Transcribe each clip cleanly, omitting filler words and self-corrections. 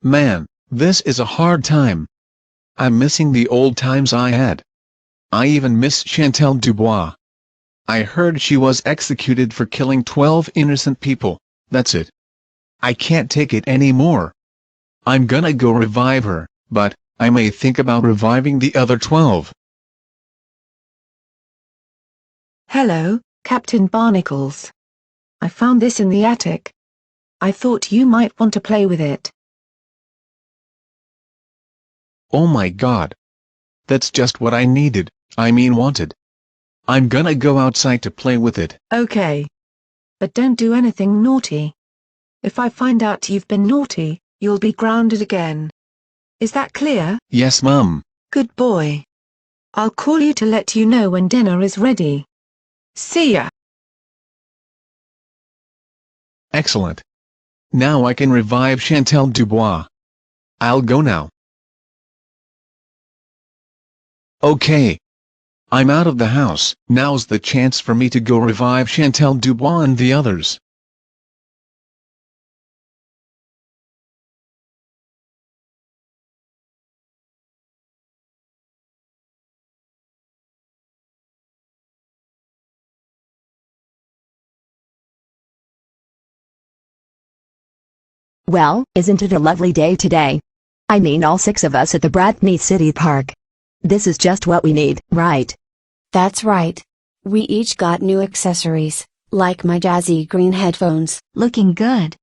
Man, this is a hard time. I'm missing the old times I had. I even miss Chantel Dubois. I heard she was executed for killing 12 innocent people. That's it. I can't take it anymore. I'm gonna go revive her, but I may think about reviving the other 12. Hello, Captain Barnacles. I found this in the attic. I thought you might want to play with it. Oh my God. That's just what I needed, wanted. I'm gonna go outside to play with it. Okay. But don't do anything naughty. If I find out you've been naughty, you'll be grounded again. Is that clear? Yes, Mum. Good boy. I'll call you to let you know when dinner is ready. See ya. Excellent. Now I can revive Chantel Dubois. I'll go now. Okay. I'm out of the house. Now's the chance for me to go revive Chantel Dubois and the others. Well, isn't it a lovely day today? I mean all 6 of us at the Barnacles City Park. This is just what we need, right? That's right. We each got new accessories, like my jazzy green headphones. Looking good.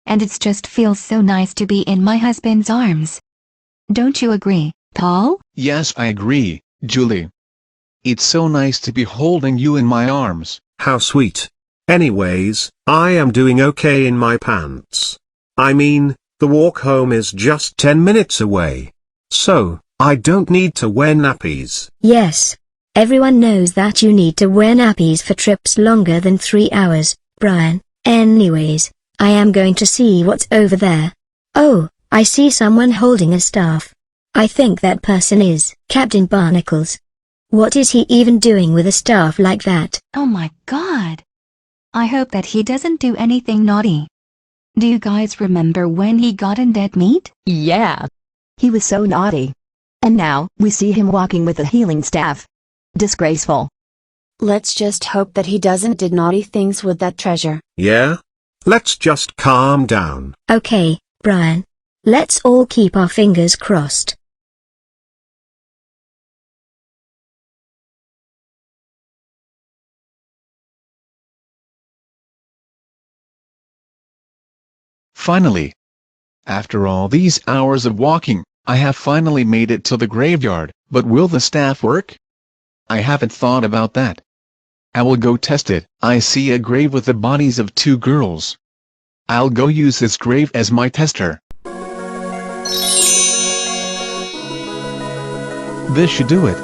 And it just feels so nice to be in my husband's arms. Don't you agree, Paul? Yes, I agree, Julie. It's so nice to be holding you in my arms. How sweet. Anyways, I am doing okay in my pants. I mean, the walk home is just 10 minutes away. So, I don't need to wear nappies. Yes. Everyone knows that you need to wear nappies for trips longer than 3 hours, Brian. Anyways, I am going to see what's over there. Oh, I see someone holding a staff. I think that person is Captain Barnacles. What is he even doing with a staff like that? Oh my God. I hope that he doesn't do anything naughty. Do you guys remember when he got in dead meat? Yeah. He was so naughty. And now, we see him walking with a healing staff. Disgraceful. Let's just hope that he doesn't do naughty things with that treasure. Yeah? Let's just calm down. Okay, Brian. Let's all keep our fingers crossed. Finally. After all these hours of walking, I have finally made it to the graveyard, but will the staff work? I haven't thought about that. I will go test it. I see a grave with the bodies of 2 girls. I'll go use this grave as my tester. This should do it.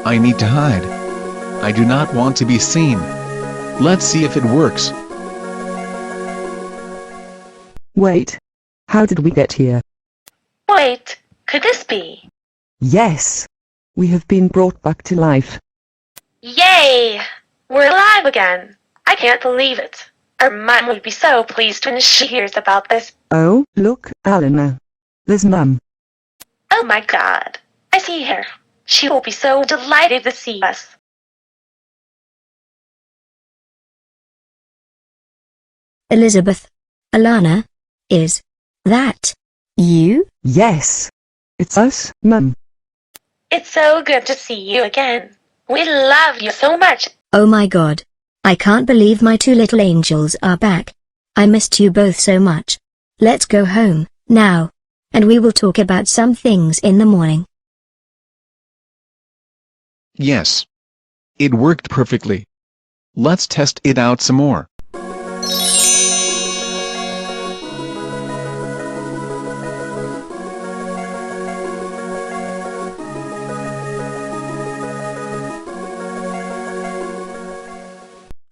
I need to hide. I do not want to be seen. Let's see if it works. Wait. How did we get here? Wait, could this be? Yes. We have been brought back to life. Yay! We're alive again. I can't believe it. Our mom would be so pleased when she hears about this. Oh, look, Alana. There's Mum. Oh my God. I see her. She will be so delighted to see us. Elizabeth. Alana. Is that you? Yes. It's us, Mum. It's so good to see you again. We love you so much. Oh my God. I can't believe my 2 little angels are back. I missed you both so much. Let's go home, now. And we will talk about some things in the morning. Yes. It worked perfectly. Let's test it out some more.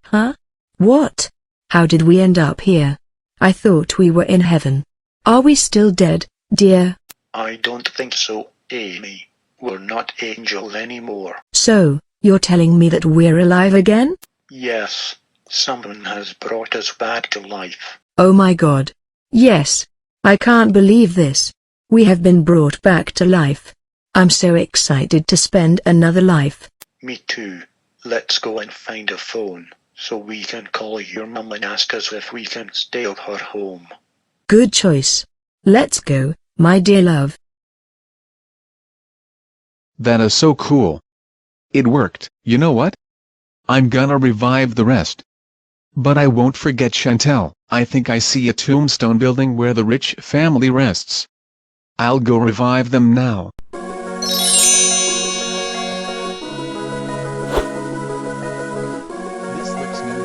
Huh? What? How did we end up here? I thought we were in heaven. Are we still dead, dear? I don't think so, Amy. We're not angels anymore. So, you're telling me that we're alive again? Yes, someone has brought us back to life. Oh my God. Yes. I can't believe this. We have been brought back to life. I'm so excited to spend another life. Me too. Let's go and find a phone, so we can call your mum and ask us if we can stay at her home. Good choice. Let's go, my dear love. That is so cool. It worked. You know what? I'm gonna revive the rest. But I won't forget Chantel. I think I see a tombstone building where the rich family rests. I'll go revive them now. This looks new.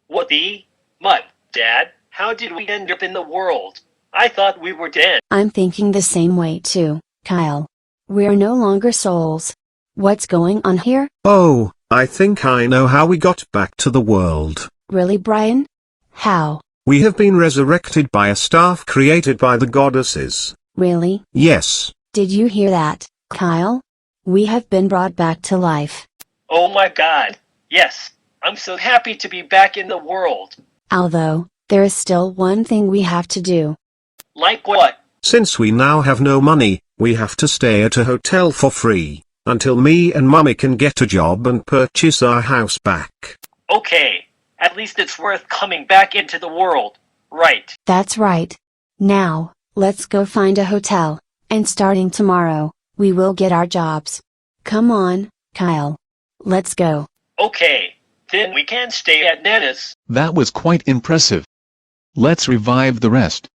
What the? Mutt, Dad? How did we end up in the world? I thought we were dead. I'm thinking the same way too, Kyle. We're no longer souls. What's going on here? Oh, I think I know how we got back to the world. Really, Brian? How? We have been resurrected by a staff created by the goddesses. Really? Yes. Did you hear that, Kyle? We have been brought back to life. Oh my God. Yes. I'm so happy to be back in the world. Although, there is still one thing we have to do. Like what? Since we now have no money, we have to stay at a hotel for free, until me and Mummy can get a job and purchase our house back. Okay. At least it's worth coming back into the world, right? That's right. Now, let's go find a hotel, and starting tomorrow, we will get our jobs. Come on, Kyle. Let's go. Okay. Then we can stay at Nana's. That was quite impressive. Let's revive the rest.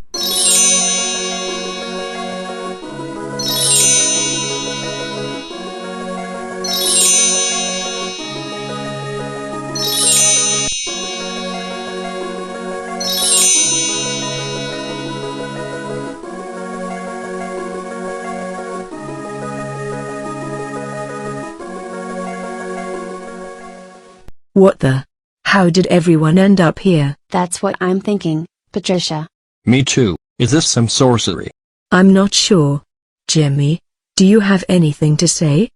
What the? How did everyone end up here? That's what I'm thinking, Patricia. Me too. Is this some sorcery? I'm not sure. Jimmy, do you have anything to say?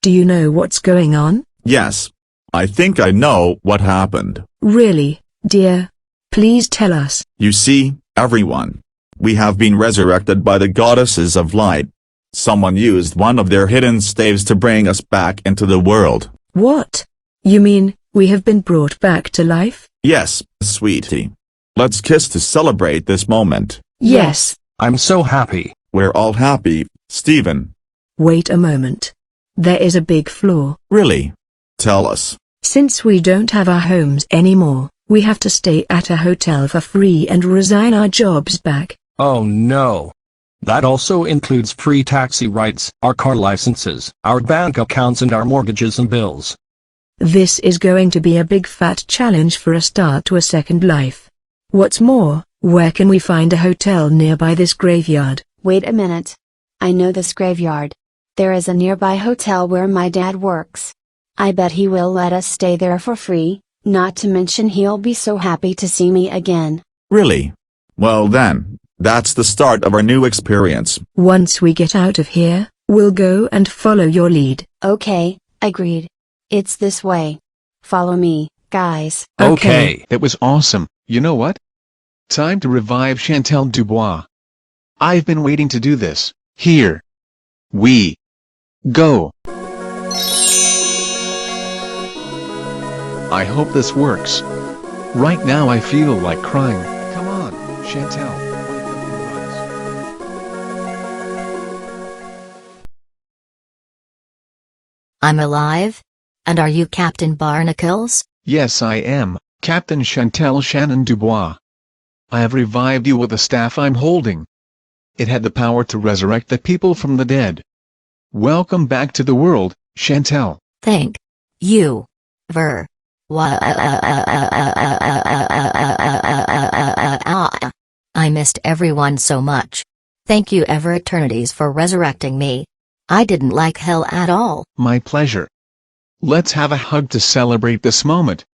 Do you know what's going on? Yes. I think I know what happened. Really, dear? Please tell us. You see, everyone. We have been resurrected by the goddesses of light. Someone used one of their hidden staves to bring us back into the world. What? You mean, we have been brought back to life? Yes, sweetie. Let's kiss to celebrate this moment. Yes. I'm so happy. We're all happy, Stephen. Wait a moment. There is a big flaw. Really? Tell us. Since we don't have our homes anymore, we have to stay at a hotel for free and resign our jobs back. Oh no. That also includes free taxi rides, our car licenses, our bank accounts and our mortgages and bills. This is going to be a big fat challenge for a start to a second life. What's more, where can we find a hotel nearby this graveyard? Wait a minute. I know this graveyard. There is a nearby hotel where my dad works. I bet he will let us stay there for free, not to mention he'll be so happy to see me again. Really? Well then, that's the start of our new experience. Once we get out of here, we'll go and follow your lead. Okay, agreed. It's this way. Follow me, guys. Okay. That was awesome. You know what? Time to revive Chantel Dubois. I've been waiting to do this. Here we go. I hope this works. Right now I feel like crying. Come on, Chantel. Wake up and rise. I'm alive? And are you Captain Barnacles? Yes, I am, Captain Chantel Shannon Dubois. I have revived you with the staff I'm holding. It had the power to resurrect the people from the dead. Welcome back to the world, Chantel. Thank you. I missed everyone so much. Thank you ever eternities for resurrecting me. I didn't like hell at all. My pleasure. Let's have a hug to celebrate this moment.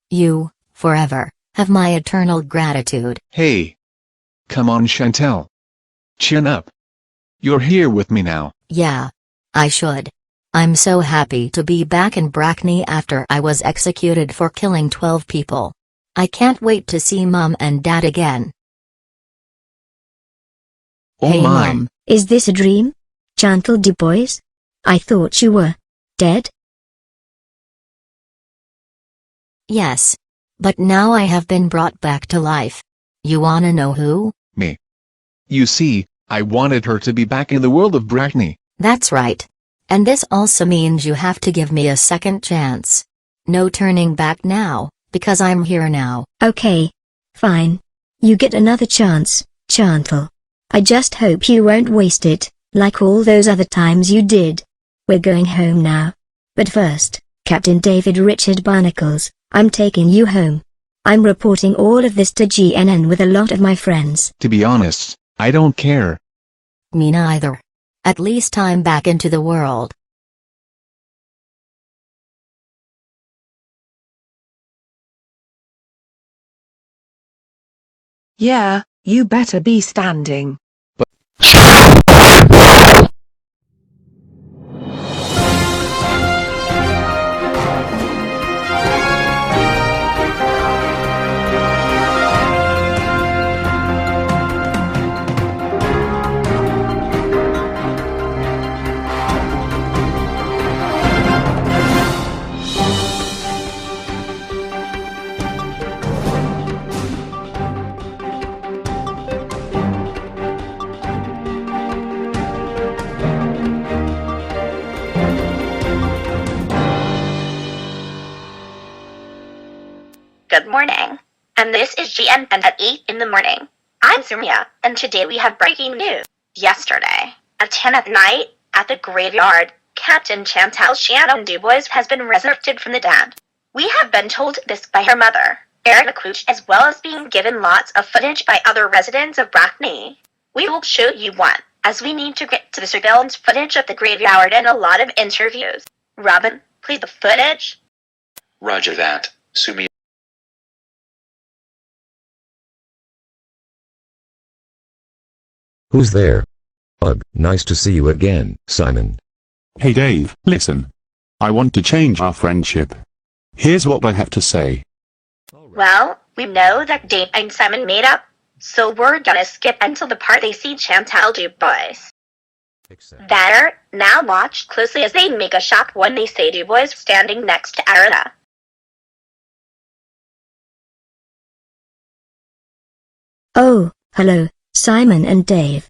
You, forever. Have my eternal gratitude. Hey. Come on, Chantel. Chin up. You're here with me now. Yeah. I should. I'm so happy to be back in Brackney after I was executed for killing 12 people. I can't wait to see Mom and Dad again. Oh Hey, my. Mom. Is this a dream? Chantel Dubois? I thought you were dead. Yes. But now I have been brought back to life. You wanna know who? Me. You see, I wanted her to be back in the world of Brackney. That's right. And this also means you have to give me a second chance. No turning back now, because I'm here now. Okay. Fine. You get another chance, Chantel. I just hope you won't waste it, like all those other times you did. We're going home now. But first, Captain David Richard Barnacles, I'm taking you home. I'm reporting all of this to GNN with a lot of my friends. To be honest, I don't care. Me neither. At least I'm back into the world. Yeah, you better be standing. Good morning. And this is GNN at 8 in the morning. I'm Zumia, and today we have breaking news. Yesterday, at 10 at night, at the graveyard, Captain Chantel Shannon Dubois has been resurrected from the dead. We have been told this by her mother, Erica Cooch, as well as being given lots of footage by other residents of Brackney. We will show you one, as we need to get to the surveillance footage of the graveyard and a lot of interviews. Robin, play the footage. Roger that, Sumi. Who's there? Ugh, nice to see you again, Simon. Hey Dave, listen. I want to change our friendship. Here's what I have to say. Well, we know that Dave and Simon made up, so we're gonna skip until the part they see Chantel Dubois. Better, now watch closely as they make a shot when they say Dubois standing next to Erica. Oh, hello, Simon and Dave.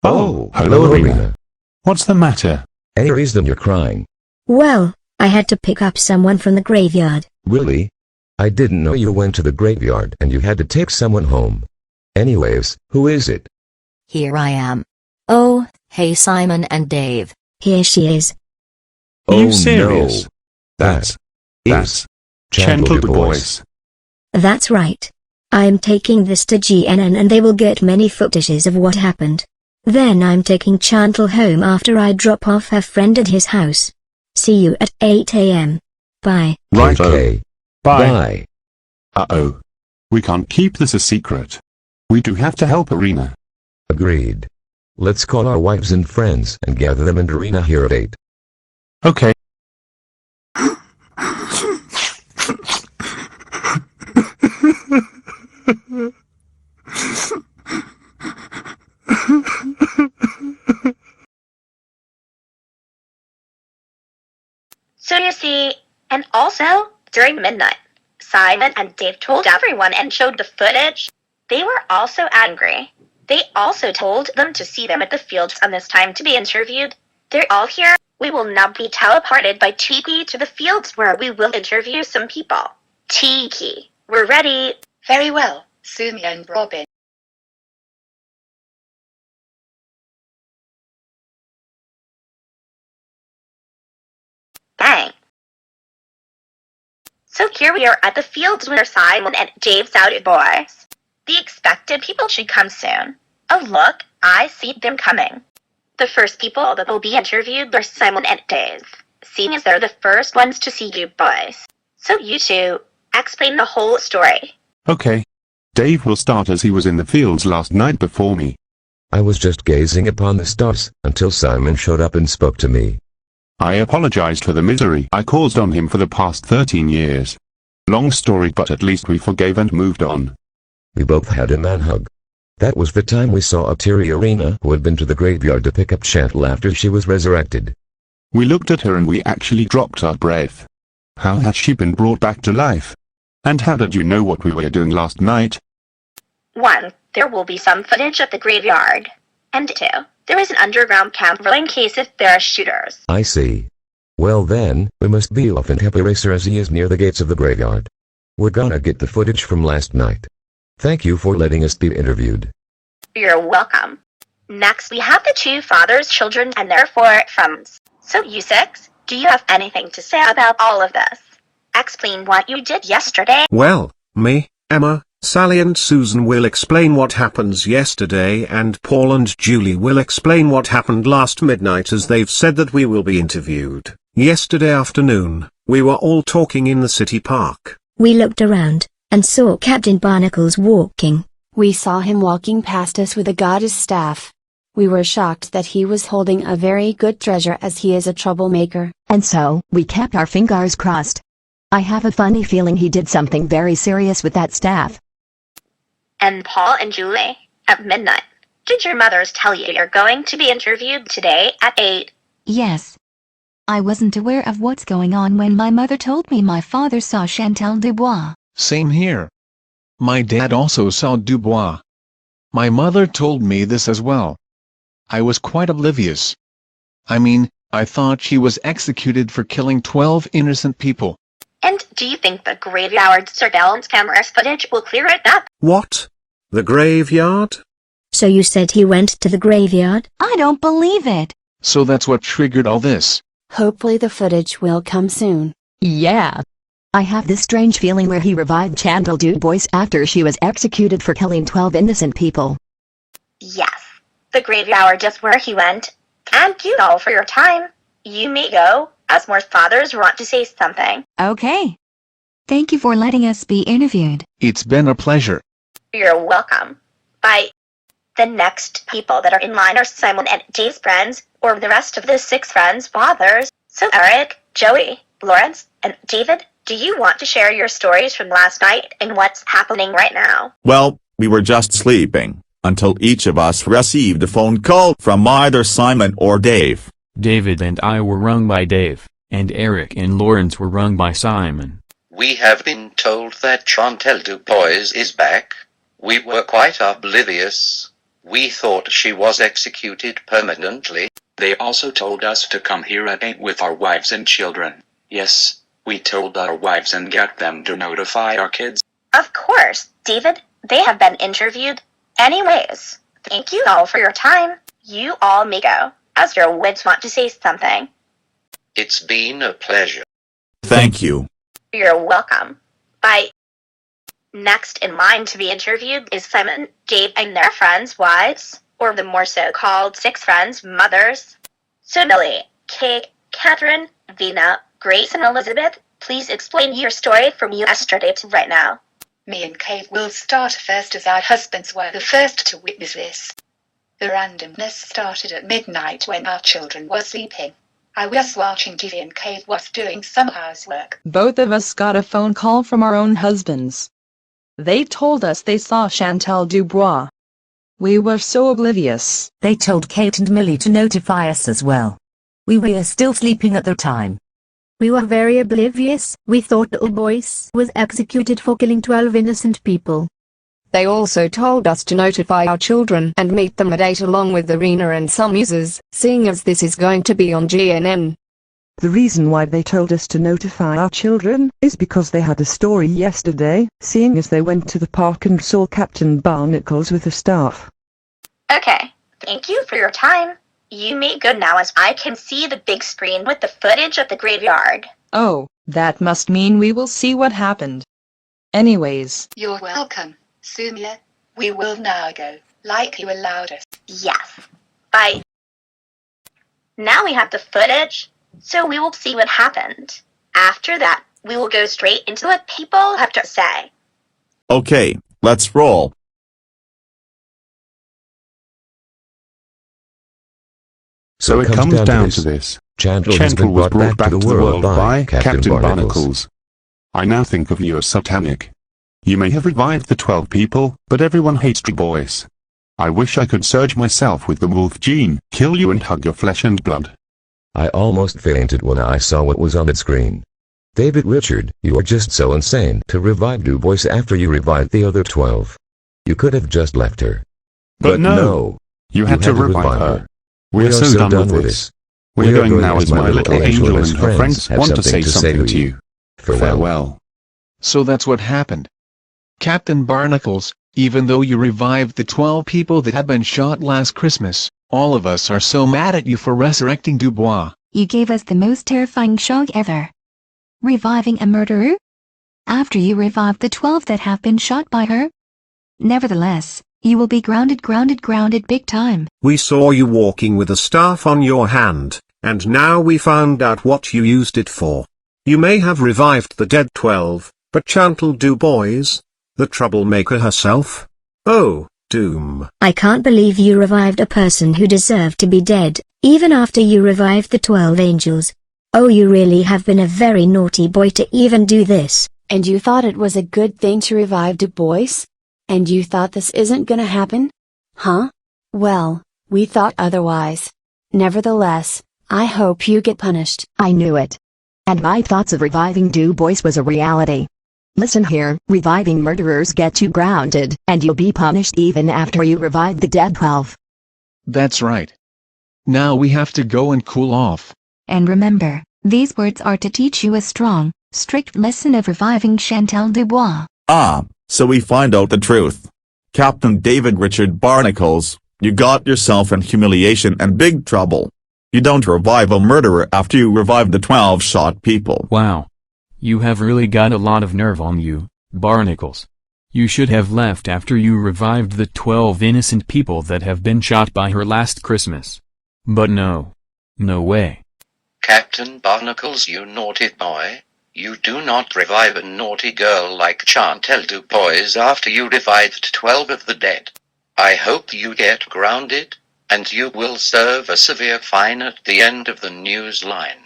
Oh, hello Arena. What's the matter? Any reason you're crying? Well, I had to pick up someone from the graveyard. Really? I didn't know you went to the graveyard and you had to take someone home. Anyways, who is it? Here I am. Oh, hey Simon and Dave. Here she is. Are you Oh serious? no. That's Is Chantel Dubois. That's right. I'm taking this to GNN and they will get many footages of what happened. Then I'm taking Chantel home after I drop off her friend at his house. See you at 8 a.m. Bye. Right. Okay. Bye. Bye. Uh-oh. We can't keep this a secret. We do have to help Arena. Agreed. Let's call our wives and friends and gather them in Arena here at 8. Okay. So you see, and also, during midnight, Simon and Dave told everyone and showed the footage. They were also angry. They also told them to see them at the fields on this time to be interviewed. They're all here. We will now be teleported by Tiki to the fields where we will interview some people. Tiki, we're ready. Very well, Sumi and Robin. Bang. So here we are at the fields where Simon and Dave's out boys. The expected people should come soon. Oh look, I see them coming. The first people that will be interviewed are Simon and Dave, seeing as they're the first ones to see you boys. So you two, explain the whole story. Okay. Dave will start as he was in the fields last night before me. I was just gazing upon the stars, until Simon showed up and spoke to me. I apologized for the misery I caused on him for the past 13 years. Long story, but at least we forgave and moved on. We both had a man hug. That was the time we saw a Terry Arena who had been to the graveyard to pick up Chantel after she was resurrected. We looked at her and we actually dropped our breath. How had she been brought back to life? And how did you know what we were doing last night? 1. There will be some footage of the graveyard. And 2. There is an underground camp in case if there are shooters. I see. Well then, we must be off and help Eraser as he is near the gates of the graveyard. We're gonna get the footage from last night. Thank you for letting us be interviewed. You're welcome. Next, we have the 2 fathers, children, and their 4 friends. So you 6, do you have anything to say about all of this? Explain what you did yesterday. Well, me, Emma, Sally and Susan will explain what happens yesterday, and Paul and Julie will explain what happened last midnight, as they've said that we will be interviewed. Yesterday afternoon, we were all talking in the city park. We looked around, and saw Captain Barnacles walking. We saw him walking past us with a goddess staff. We were shocked that he was holding a very good treasure, as he is a troublemaker. And so, we kept our fingers crossed. I have a funny feeling he did something very serious with that staff. And Paul and Julie, at midnight, did your mothers tell you you're going to be interviewed today at 8? Yes. I wasn't aware of what's going on when my mother told me my father saw Chantel Dubois. Same here. My dad also saw Dubois. My mother told me this as well. I was quite oblivious. I mean, I thought she was executed for killing 12 innocent people. And do you think the graveyard surveillance camera's footage will clear it up? What? The graveyard? So you said he went to the graveyard? I don't believe it. So that's what triggered all this. Hopefully the footage will come soon. Yeah. I have this strange feeling where he revived Chantel Dubois after she was executed for killing 12 innocent people. Yes. The graveyard is where he went. Thank you all for your time. You may go, as more fathers want to say something. Okay. Thank you for letting us be interviewed. It's been a pleasure. You're welcome. Bye. The next people that are in line are Simon and Dave's friends, or the rest of the 6 friends' fathers. So Eric, Joey, Lawrence, and David, do you want to share your stories from last night and what's happening right now? Well, we were just sleeping, until each of us received a phone call from either Simon or Dave. David and I were rung by Dave, and Eric and Lawrence were rung by Simon. We have been told that Chantel Dubois is back. We were quite oblivious. We thought she was executed permanently. They also told us to come here at 8 with our wives and children. Yes, we told our wives and got them to notify our kids. Of course, David. They have been interviewed. Anyways, thank you all for your time. You all may go, as your wives want to say something. It's been a pleasure. Thank you. You're welcome. Bye. Next in line to be interviewed is Simon, Dave, and their friends' wives, or the more so-called 6 friends' mothers. So Millie, Kate, Catherine, Vina, Grace, and Elizabeth, please explain your story from yesterday to right now. Me and Kate will start first, as our husbands were the first to witness this. The randomness started at midnight when our children were sleeping. I was watching TV and Kate was doing some housework. Both of us got a phone call from our own husbands. They told us they saw Chantel Dubois. We were so oblivious. They told Kate and Millie to notify us as well. We were still sleeping at the time. We were very oblivious. We thought little Boyce was executed for killing 12 innocent people. They also told us to notify our children and meet them at 8 along with Arena and some users, seeing as this is going to be on GNN. The reason why they told us to notify our children is because they had a story yesterday, seeing as they went to the park and saw Captain Barnacles with the staff. Okay, thank you for your time. You may go now, as I can see the big screen with the footage of the graveyard. Oh, that must mean we will see what happened. Anyways. You're welcome, Sumia. We will now go, like you allowed us. Yes. Bye. Now we have the footage, so we will see what happened. After that, we will go straight into what people have to say. Okay, let's roll. So it comes down to this. Chantel has Chantel been was brought back to the world by Captain Barnacles. I now think of you as satanic. You may have revived the 12 people, but everyone hates you boys. I wish I could surge myself with the wolf gene, kill you and hug your flesh and blood. I almost fainted when I saw what was on the screen. David Richard, you are just so insane to revive Dubois after you revived the other 12. You could have just left her. But no, you had to revive her. We are so done with this. We are going now as my little angel and her friends want to say something to you. Farewell. So that's what happened. Captain Barnacles, even though you revived the 12 people that had been shot last Christmas, all of us are so mad at you for resurrecting Dubois. You gave us the most terrifying shock ever. Reviving a murderer? After you revived the 12 that have been shot by her? Nevertheless, you will be grounded big time. We saw you walking with a staff on your hand, and now we found out what you used it for. You may have revived the dead 12, but Chantel Dubois, the troublemaker herself? Oh, doom. I can't believe you revived a person who deserved to be dead, even after you revived the 12 angels. Oh, you really have been a very naughty boy to even do this. And you thought it was a good thing to revive Dubois? And you thought this isn't gonna happen? Huh? Well, we thought otherwise. Nevertheless, I hope you get punished. I knew it. And my thoughts of reviving Dubois was a reality. Listen here, reviving murderers get you grounded, and you'll be punished even after you revive the dead 12. That's right. Now we have to go and cool off. And remember, these words are to teach you a strong, strict lesson of reviving Chantel Dubois. Ah, so we find out the truth. Captain David Richard Barnacles, you got yourself in humiliation and big trouble. You don't revive a murderer after you revive the 12 shot people. Wow. You have really got a lot of nerve on you, Barnacles. You should have left after you revived the 12 innocent people that have been shot by her last Christmas. But no. No way. Captain Barnacles, you naughty boy. You do not revive a naughty girl like Chantel Dubois after you revived 12 of the dead. I hope you get grounded, and you will serve a severe fine at the end of the news line.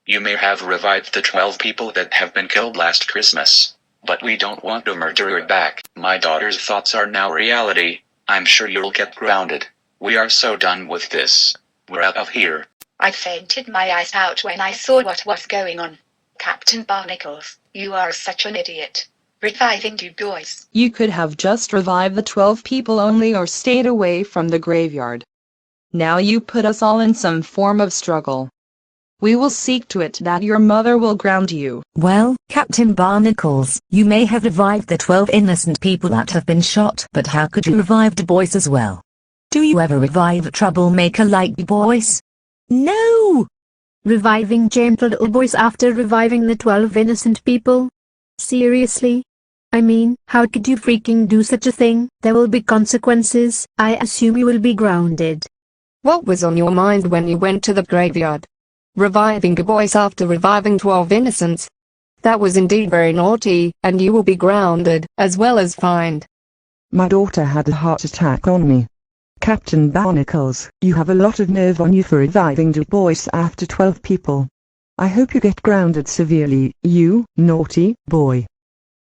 You may have revived the 12 people that have been killed last Christmas, but we don't want a murderer back. My daughter's thoughts are now reality. I'm sure you'll get grounded. We are so done with this. We're out of here. I fainted my eyes out when I saw what was going on. Captain Barnacles, you are such an idiot. Reviving Dubois. You could have just revived the 12 people only or stayed away from the graveyard. Now you put us all in some form of struggle. We will see to it that your mother will ground you. Well, Captain Barnacles, you may have revived the 12 innocent people that have been shot, but how could you revive Dubois as well? Do you ever revive a troublemaker like Dubois? No! Reviving Chantel Dubois after reviving the 12 innocent people? Seriously? I mean, how could you freaking do such a thing? There will be consequences. I assume you will be grounded. What was on your mind when you went to the graveyard? Reviving Dubois after reviving 12 innocents? That was indeed very naughty, and you will be grounded, as well as fined. My daughter had a heart attack on me. Captain Barnacles, you have a lot of nerve on you for reviving Dubois after 12 people. I hope you get grounded severely, you naughty boy.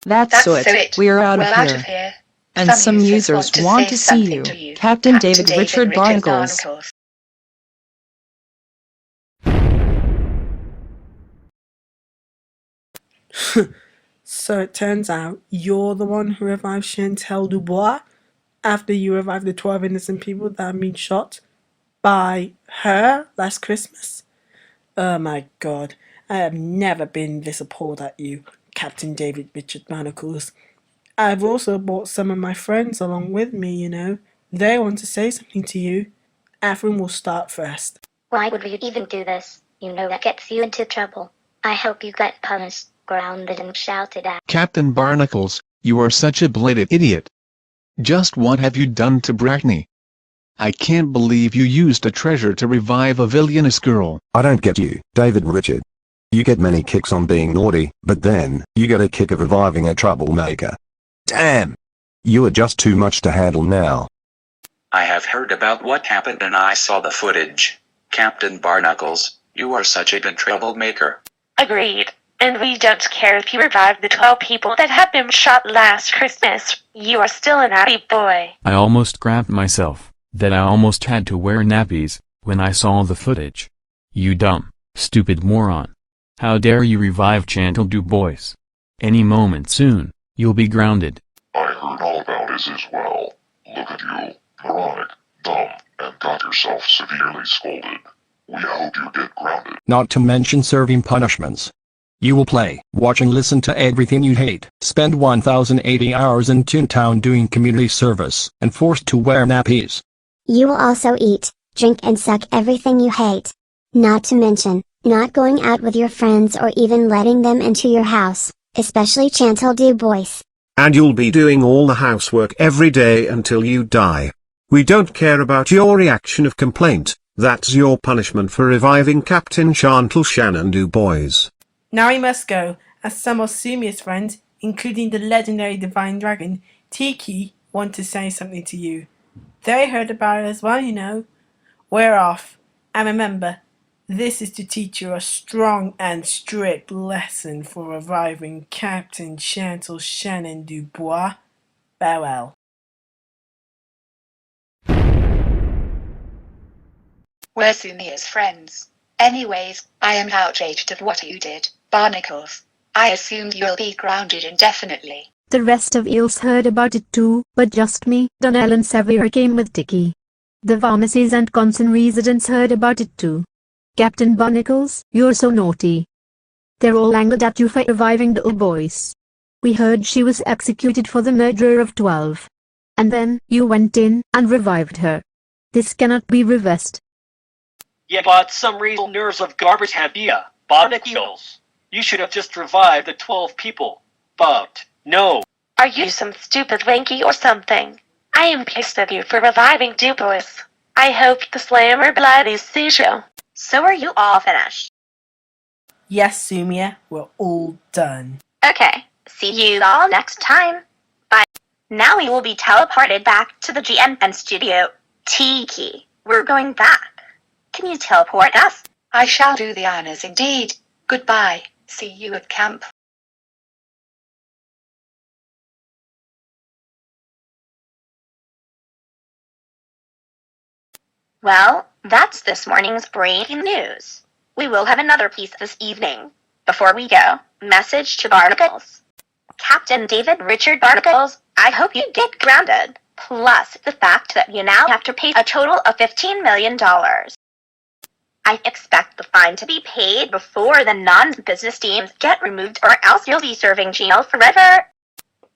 That's so it. We are out of here. And some users want to see you. Captain David Richard Barnacles. So it turns out you're the one who revived Chantel Dubois after you revived the 12 innocent people that had been shot by her last Christmas? Oh my god, I have never been this appalled at you, Captain David Richard Barnacles. I've also brought some of my friends along with me, you know. They want to say something to you. Afrin will start first. Why would we even do this? You know that gets you into trouble. I hope you get punished, grounded and shouted at. Captain Barnacles, you are such a blighted idiot. Just what have you done to Brackney? I can't believe you used a treasure to revive a villainous girl. I don't get you, David Richard. You get many kicks on being naughty, but then, you get a kick of reviving a troublemaker. Damn. You are just too much to handle now. I have heard about what happened and I saw the footage. Captain Barnacles, you are such a big troublemaker. Agreed. And we don't care if you revive the 12 people that have been shot last Christmas. You are still a naughty boy. I almost crapped myself, that I almost had to wear nappies, when I saw the footage. You dumb, stupid moron. How dare you revive Chantel Dubois? Any moment soon, you'll be grounded. I heard all about it as well. Look at you, moronic, dumb, and got yourself severely scolded. We hope you get grounded. Not to mention serving punishments. You will play, watch and listen to everything you hate, spend 1,080 hours in Toontown doing community service, and forced to wear nappies. You will also eat, drink and suck everything you hate. Not to mention, not going out with your friends or even letting them into your house, especially Chantel Dubois. And you'll be doing all the housework every day until you die. We don't care about your reaction of complaint, that's your punishment for reviving Captain Chantel Shannon Dubois. Now we must go, as some of Sumia's friends, including the legendary divine dragon, Tiki, want to say something to you. They heard about it as well, you know. We're off. And remember, this is to teach you a strong and strict lesson for reviving Captain Chantel Shannon Dubois. Farewell. We're Sumia's friends. Anyways, I am outraged of what you did, Barnacles. I assumed you'll be grounded indefinitely. The rest of Eels heard about it too, but just me, Donnell and Xavier came with Tiki. The Barnacles and Conson residents heard about it too. Captain Barnacles, you're so naughty. They're all angered at you for reviving the old boys. We heard she was executed for the murder of 12. And then, you went in and revived her. This cannot be reversed. Yeah, but some real nerves of garbage have you, Barnacles. You should have just revived the 12 people. But, no. Are you some stupid wanky or something? I am pissed at you for reviving Dubois. I hope the slammer bloody sees you. So are you all finished? Yes, Sumia, we're all done. Okay, see you all next time. Bye. Now we will be teleported back to the GNN studio. Tiki, we're going back. Can you teleport us? I shall do the honors indeed. Goodbye. See you at camp. Well, that's this morning's breaking news. We will have another piece this evening. Before we go, message to Barnacles. Captain David Richard Barnacles, I hope you get grounded. Plus the fact that you now have to pay a total of $15 million. I expect the fine to be paid before the non-business teams get removed, or else you'll be serving jail forever.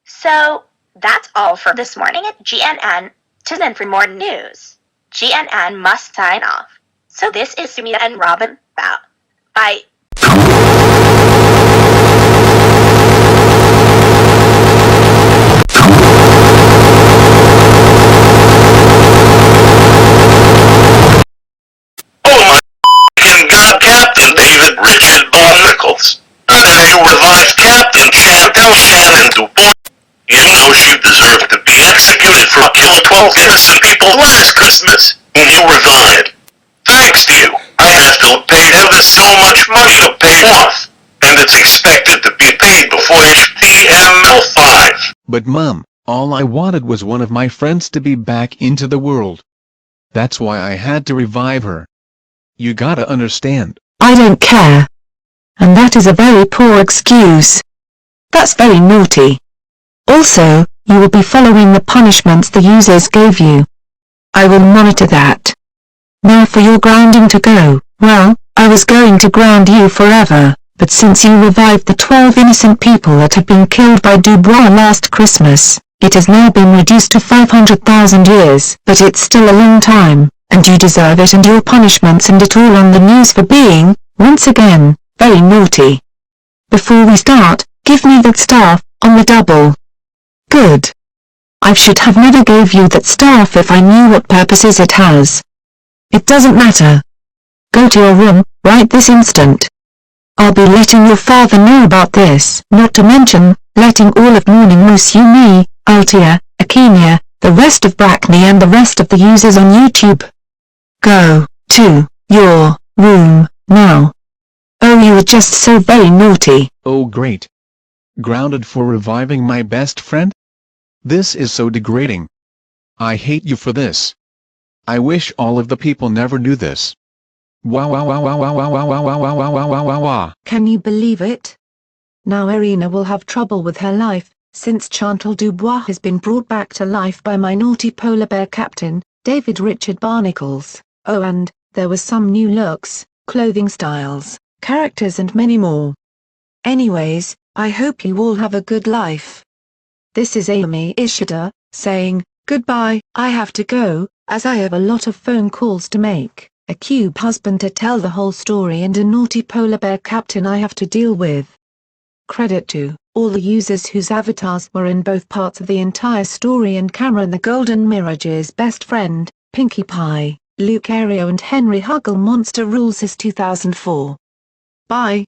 So, that's all for this morning at GNN. Tune in for more news. GNN must sign off. So this is Sumia and Robin. Bye. God, Captain David Richard Barnacles. How dare you revive Captain Chantel Shannon Dubois? You know she deserved to be executed for killing 12 innocent people last Christmas, and you revived. Thanks to you, I have to pay ever so much money to pay off, and it's expected to be paid before HTML5. But Mom, all I wanted was one of my friends to be back into the world. That's why I had to revive her. You gotta understand. I don't care. And that is a very poor excuse. That's very naughty. Also, you will be following the punishments the users gave you. I will monitor that. Now for your grounding to go. Well, I was going to ground you forever, but since you revived the 12 innocent people that had been killed by Dubois last Christmas, it has now been reduced to 500,000 years. But it's still a long time. And you deserve it, and your punishments and it all on the news for being, once again, very naughty. Before we start, give me that staff, on the double. Good. I should have never gave you that staff if I knew what purposes it has. It doesn't matter. Go to your room, right this instant. I'll be letting your father know about this. Not to mention, letting all of Morning Moose Yumi, Altia, Akenia, the rest of Brackney and the rest of the users on YouTube. Go to your room now. Oh, you are just so very naughty. Oh great. Grounded for reviving my best friend? This is so degrading. I hate you for this. I wish all of the people never knew this. Wow wow wow wow wow wow wow wow wow wow wow wow wow wow. Can you believe it? Now Irina will have trouble with her life, since Chantel Dubois has been brought back to life by my naughty polar bear captain, David Richard Barnacles. Oh, and there were some new looks, clothing styles, characters and many more. Anyways, I hope you all have a good life. This is Amy Ishida, saying, goodbye. I have to go, as I have a lot of phone calls to make, a cube husband to tell the whole story and a naughty polar bear captain I have to deal with. Credit to all the users whose avatars were in both parts of the entire story and Cameron the Golden Mirage's best friend, Pinkie Pie, Luke Ario and Henry Huggle Monster Rules his 2004. Bye.